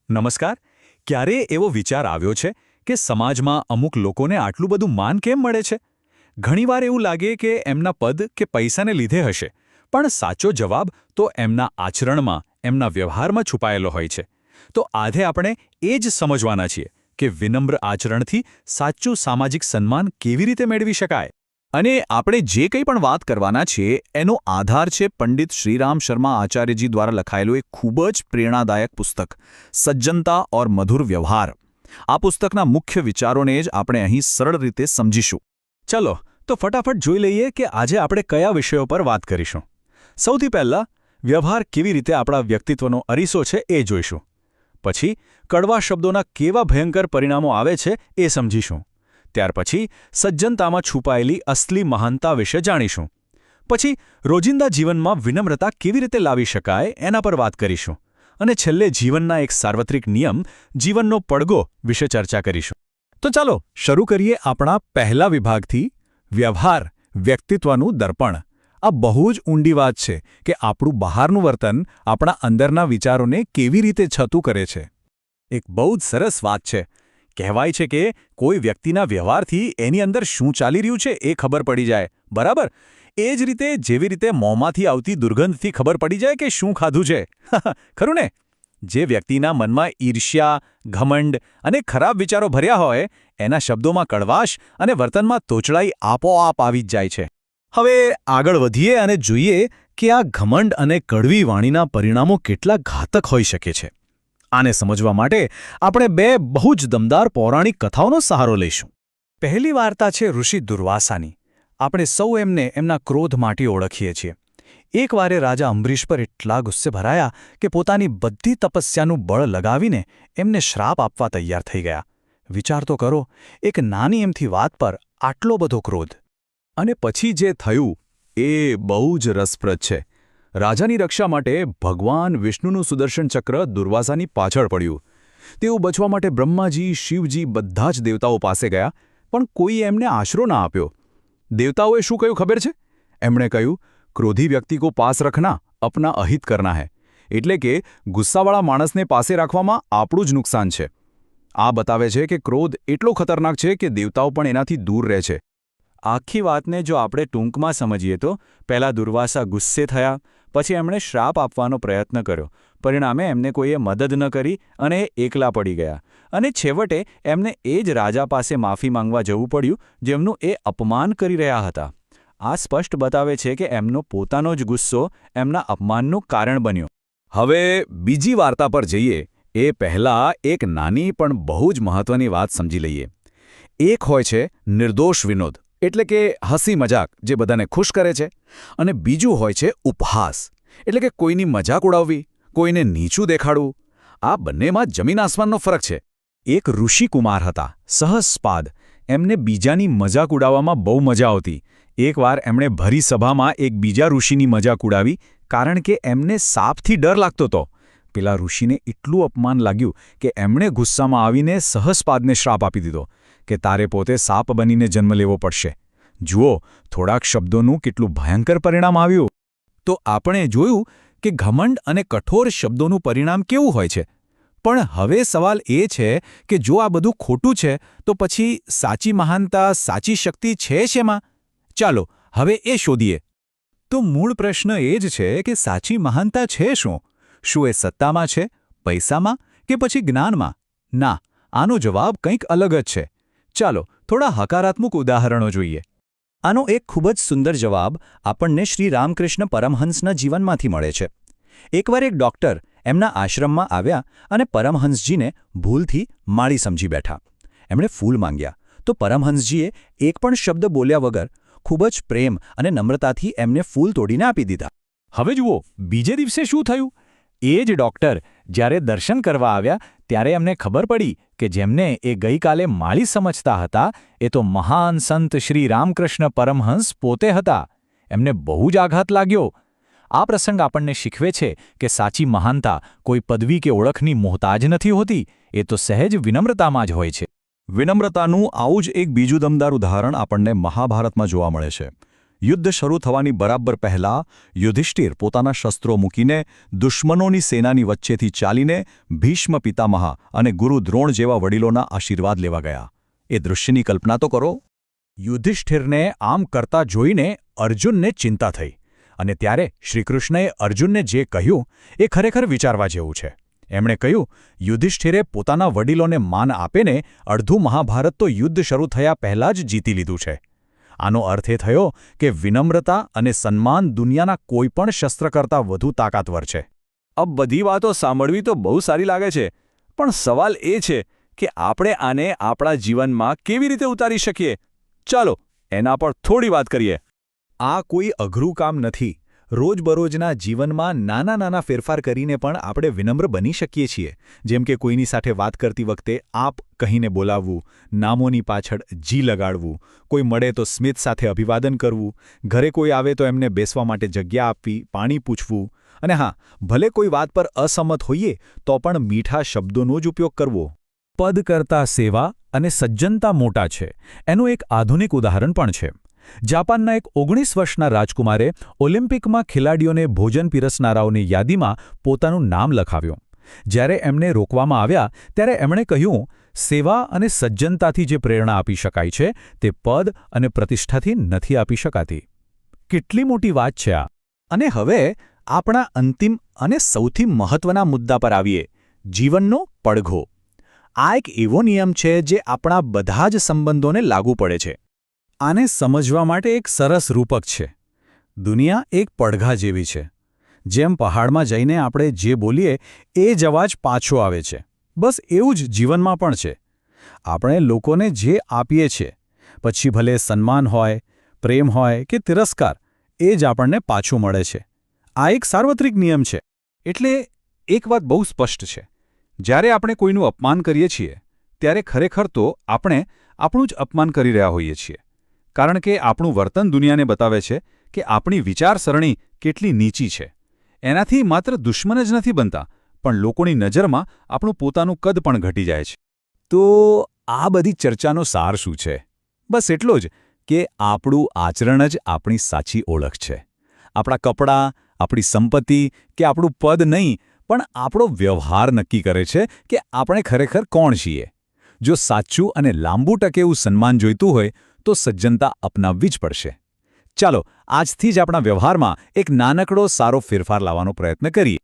નમસ્કાર. ક્યારે એવો વિચાર આવ્યો છે કે સમાજમાં અમુક લોકોને આટલું બધું માન કેમ મળે છે? ઘણીવાર એવું લાગે કે એમના પદ કે પૈસાને લીધે હશે, પણ સાચો જવાબ તો એમના આચરણમાં, એમના વ્યવહારમાં છુપાયેલો હોય છે. તો આજે આપણે એ જ સમજવાના છીએ કે વિનમ્ર આચરણથી સાચું સામાજિક સન્માન કેવી રીતે મેળવી શકાય. અને આપણે જે કંઈ પણ વાત કરવાના છીએ એનો આધાર છે પંડિત શ્રીરામ શર્મા આચાર્યજી દ્વારા લખાયેલું એક ખૂબ જ પ્રેરણાદાયક પુસ્તક સજ્જનતા ઓર મધુર વ્યવહાર. આ પુસ્તકના મુખ્ય વિચારોને જ આપણે અહીં સરળ રીતે સમજીશું. ચલો તો ફટાફટ જોઈ લઈએ કે આજે આપણે કયા વિષયો પર વાત કરીશું. સૌથી પહેલાં વ્યવહાર કેવી રીતે આપણા વ્યક્તિત્વનો અરીસો છે એ જોઈશું. પછી કડવા શબ્દોના કેવા ભયંકર પરિણામો આવે છે એ સમજીશું. ત્યાર પછી સજ્જનતામાં છુપાયેલી અસલી મહાનતા વિશે જાણીશું. પછી રોજિંદા જીવનમાં વિનમ્રતા કેવી રીતે લાવી શકાય એના પર વાત કરીશું. અને છેલ્લે જીવનના એક સાર્વત્રિક નિયમ, જીવનનો પડઘો વિશે ચર્ચા કરીશું. તો ચાલો શરૂ કરીએ આપણા પહેલા વિભાગથી, વ્યવહાર, વ્યક્તિત્વનું દર્પણ. આ બહુ જ ઊંડી વાત છે કે આપણું બહારનું વર્તન આપણા અંદરના વિચારોને કેવી રીતે છતું કરે છે. એક બહુ જ સરસ વાત છે. કહેવાય છે કે કોઈ વ્યક્તિના વ્યવહારથી એની અંદર શું ચાલી રહ્યું છે એ ખબર પડી જાય, બરાબર? એ જ રીતે જેવી રીતે મોંમાંથી આવતી દુર્ગંધથી ખબર પડી જાય કે શું ખાધું છે. ખરું ને? જે વ્યક્તિના મનમાં ઈર્ષ્યા, ઘમંડ અને ખરાબ વિચારો ભર્યા હોય, એના શબ્દોમાં કડવાશ અને વર્તનમાં તોચડાઈ આપોઆપ આવી જ જાય છે. હવે આગળ વધીએ અને જોઈએ કે આ ઘમંડ અને કડવી વાણીના પરિણામો કેટલા ઘાતક હોઈ શકે છે. આને સમજવા માટે આપણે બે બહુ જ દમદાર પૌરાણિક કથાઓનો સહારો લઈશું. પહેલી વાર્તા છે ઋષિ દુર્વાસાની. આપણે સૌ એમને એમના ક્રોધ માટે ઓળખીએ છીએ. એકવારે રાજા અંબરીશ પર એટલા ગુસ્સે ભરાયા કે પોતાની બધી તપસ્યાનું બળ લગાવીને એમને શ્રાપ આપવા તૈયાર થઈ ગયા. વિચાર તો કરો, એક નાની એમથી વાત પર આટલો બધો ક્રોધ. અને પછી જે થયું એ બહુ જ રસપ્રદ છે. રાજાની રક્ષા માટે ભગવાન વિષ્ણુનું સુદર્શન ચક્ર દુર્વાસાની પાછળ પડ્યું. તેઓ બચવા માટે બ્રહ્માજી, શિવજી બધા જ દેવતાઓ પાસે ગયા, પણ કોઈ એમને આશરો ના આપ્યો. દેવતાઓએ શું કહ્યું ખબર છે? એમણે કહ્યું, ક્રોધી વ્યક્તિ કો પાસ રખના, અપના અહિત કરના હૈ. એટલે કે ગુસ્સાવાળા માણસને પાસે રાખવામાં આપણું જ નુકસાન છે. આ બતાવે છે કે ક્રોધ એટલો ખતરનાક છે કે દેવતાઓ પણ એનાથી દૂર રહે છે. આખી વાતને જો આપણે ટૂંકમાં સમજીએ તો પહેલાં દુર્વાસા ગુસ્સે થયા, પછી એમણે શ્રાપ આપવાનો પ્રયત્ન કર્યો. પરિણામે એમને કોઈએ મદદ ન કરી અને એકલા પડી ગયા. અને છેવટે એમને એ જ રાજા પાસે માફી માંગવા જવું પડ્યું જેમનું એ અપમાન કરી રહ્યા હતા. આ સ્પષ્ટ બતાવે છે કે એમનો પોતાનો જ ગુસ્સો એમના અપમાનનું કારણ બન્યો. હવે બીજી વાર્તા પર જઈએ એ પહેલાં એક નાની પણ બહુ જ મહત્વની વાત સમજી લઈએ. એક હોય છે નિર્દોષ વિનોદ, એટલે કે હસી મજાક જે બધાને ખુશ કરે છે, અને બીજું હોય છે ઉપહાસ, એટલે કે કોઈની મજાક ઉડાવવી, કોઈને નીચું દેખાડવું. આ બંનેમાં જમીન આસમાનનો ફરક છે. એક ઋષિકુમાર હતા, સહસ્પાદ. એમને બીજાની મજાક ઉડાવવામાં બહુ મજા આવતી. એકવાર એમણે ભરી સભામાં એક બીજા ઋષિની મજાક ઉડાવી, કારણ કે એમને સાપથી ડર લાગતો હતો. પેલા ઋષિને એટલું અપમાન લાગ્યું કે એમણે ગુસ્સામાં આવીને સહસ્પાદને શ્રાપ આપી દીધો કે તારે પોતે સાપ બનીને જન્મ લેવો પડશે. જુઓ, થોડાક શબ્દોનું કેટલું ભયંકર પરિણામ આવ્યું. તો આપણે જોયું કે ઘમંડ અને કઠોર શબ્દોનું પરિણામ કેવું હોય છે. પણ હવે સવાલ એ છે કે જો આ બધું ખોટું છે તો પછી સાચી મહાનતા, સાચી શક્તિ છે શેમાં? ચાલો હવે એ શોધીએ. તો મૂળ પ્રશ્ન એ જ છે કે સાચી મહાનતા છે શું? શું એ સત્તામાં છે, પૈસામાં કે પછી જ્ઞાનમાં? ના, આનો જવાબ કંઈક અલગ જ છે. ચાલો થોડા હકારાત્મક ઉદાહરણો જોઈએ. આનો એક ખૂબ જ સુંદર જવાબ આપણને શ્રી રામકૃષ્ણ પરમહંસના જીવનમાંથી મળે છે. એકવાર એક ડૉક્ટર એમના આશ્રમમાં આવ્યા અને પરમહંસજીને ભૂલથી માળી સમજી બેઠા. એમણે ફૂલ માંગ્યા તો પરમહંસજીએ એક પણ શબ્દ બોલ્યા વગર ખૂબ જ પ્રેમ અને નમ્રતાથી એમને ફૂલ તોડીને આપી દીધા. હવે જુઓ, બીજે દિવસે શું થયું? એ જ ડૉક્ટર જ્યારે દર્શન કરવા આવ્યા ત્યારે એમને ખબર પડી કે જેમને એ ગઈકાલે માળી સમજતા હતા એ તો મહાન સંત શ્રી રામકૃષ્ણ પરમહંસ પોતે હતા. એમને બહુ જ આઘાત લાગ્યો. આ પ્રસંગ આપણને શીખવે છે કે સાચી મહાનતા કોઈ પદવી કે ઓળખની મોહતાજ નથી હોતી, એ તો સહેજ વિનમ્રતામાં જ હોય છે. વિનમ્રતાનું આવું જ એક બીજું દમદાર ઉદાહરણ આપણને મહાભારતમાં જોવા મળે છે. યુદ્ધ શરૂ થવાની બરાબર પહેલા યુધિષ્ઠિર પોતાના શસ્ત્રો મૂકીને દુશ્મનોની સેનાની વચ્ચેથી ચાલીને ભીષ્મ પિતામહ અને ગુરુ દ્રોણ જેવા વડીલોના આશીર્વાદ લેવા ગયા. એ દૃશ્યની કલ્પના તો કરો. યુધિષ્ઠિરને આમ કરતા જોઈને અર્જુનને ચિંતા થઈ અને ત્યારે શ્રીકૃષ્ણએ અર્જુનને જે કહ્યું એ ખરેખર વિચારવા જેવું છે. એમણે કહ્યું, યુધિષ્ઠિરે પોતાના વડીલોને માન આપીને અડધું મહાભારત તો યુદ્ધ શરૂ થયા પહેલાં જ જીતી લીધું છે. આનો અર્થ એ થયો કે વિનમ્રતા અને સન્માન દુનિયાના કોઈપણ શસ્ત્ર કરતાં વધુ તાકાતવર છે. આ બધી વાતો સાંભળવી તો બહુ સારી લાગે છે, પણ સવાલ એ છે કે આપણે આને આપણા જીવનમાં કેવી રીતે ઉતારી શકીએ? ચાલો એના પર થોડી વાત કરીએ. આ કોઈ અઘરું કામ નથી. રોજબરોજના જીવનમાં નાના નાના ફેરફાર કરીને પણ આપણે વિનમ્ર બની શકીએ છીએ. જેમ કે કોઈની સાથે વાત કરતી વખતે આપ કહીને બોલાવવું, નામોની પાછળ જી લગાડવું, કોઈ મળે તો સ્મિત સાથે અભિવાદન કરવું, ઘરે કોઈ આવે તો એમને બેસવા માટે જગ્યા આપવી, પાણી પૂછવું, અને હા, ભલે કોઈ વાત પર અસંમત હોઈએ તો પણ મીઠા શબ્દોનો જ ઉપયોગ કરવો. પદ કરતાં સેવા અને સજ્જનતા મોટા છે એનું એક આધુનિક ઉદાહરણ પણ છે. જાપાનના એક 19 વર્ષના રાજકુમારે ઓલિમ્પિકમાં ખેલાડીઓને ભોજન પીરસનારાઓની યાદીમાં પોતાનું નામ લખાવ્યું. જ્યારે એમને રોકવામાં આવ્યા ત્યારે એમણે કહ્યું, સેવા અને સજ્જનતાથી જે પ્રેરણા આપી શકાય છે તે પદ અને પ્રતિષ્ઠાથી નથી આપી શકાતી. કેટલી મોટી વાત છે આ! અને હવે આપણા અંતિમ અને સૌથી મહત્વના મુદ્દા પર આવીએ, જીવનનો પડઘો. આ એક એવો નિયમ છે જે આપણા બધા જ સંબંધોને લાગુ પડે છે. આને સમજવા માટે એક સરસ રૂપક છે. દુનિયા એક પડઘા જેવી છે. જેમ પહાડમાં જઈને આપણે જે બોલીએ એ જ અવાજ પાછો આવે છે. બસ એવું જ જીવનમાં પણ છે. આપણે લોકોને જે આપીએ છીએ, પછી ભલે સન્માન હોય, પ્રેમ હોય કે તિરસ્કાર, એ જ આપણને પાછું મળે છે. આ એક સાર્વત્રિક નિયમ છે. એટલે એક વાત બહુ સ્પષ્ટ છે. જ્યારે આપણે કોઈનું અપમાન કરીએ છીએ ત્યારે ખરેખર તો આપણે આપણું જ અપમાન કરી રહ્યા હોઈએ છીએ. કારણ કે આપણું વર્તન દુનિયાને બતાવે છે કે આપણી વિચારસરણી કેટલી નીચી છે. એનાથી માત્ર દુશ્મન જ નથી બનતા, પણ લોકોની નજરમાં આપણું પોતાનું કદ પણ ઘટી જાય છે. તો આ બધી ચર્ચાનો સાર શું છે? બસ એટલો જ કે આપણું આચરણ જ આપણી સાચી ઓળખ છે. આપણા કપડાં, આપણી સંપત્તિ કે આપણું પદ નહીં, પણ આપણો વ્યવહાર નક્કી કરે છે કે આપણે ખરેખર કોણ છીએ. જો સાચું અને લાંબુ ટકે એવું સન્માન જોઈતું હોય તો સજ્જનતા અપનાવવી જ પડશે. ચાલો આજથી જ આપણા વ્યવહારમાં એક નાનકડો સારો ફેરફાર લાવવાનો પ્રયત્ન કરીએ.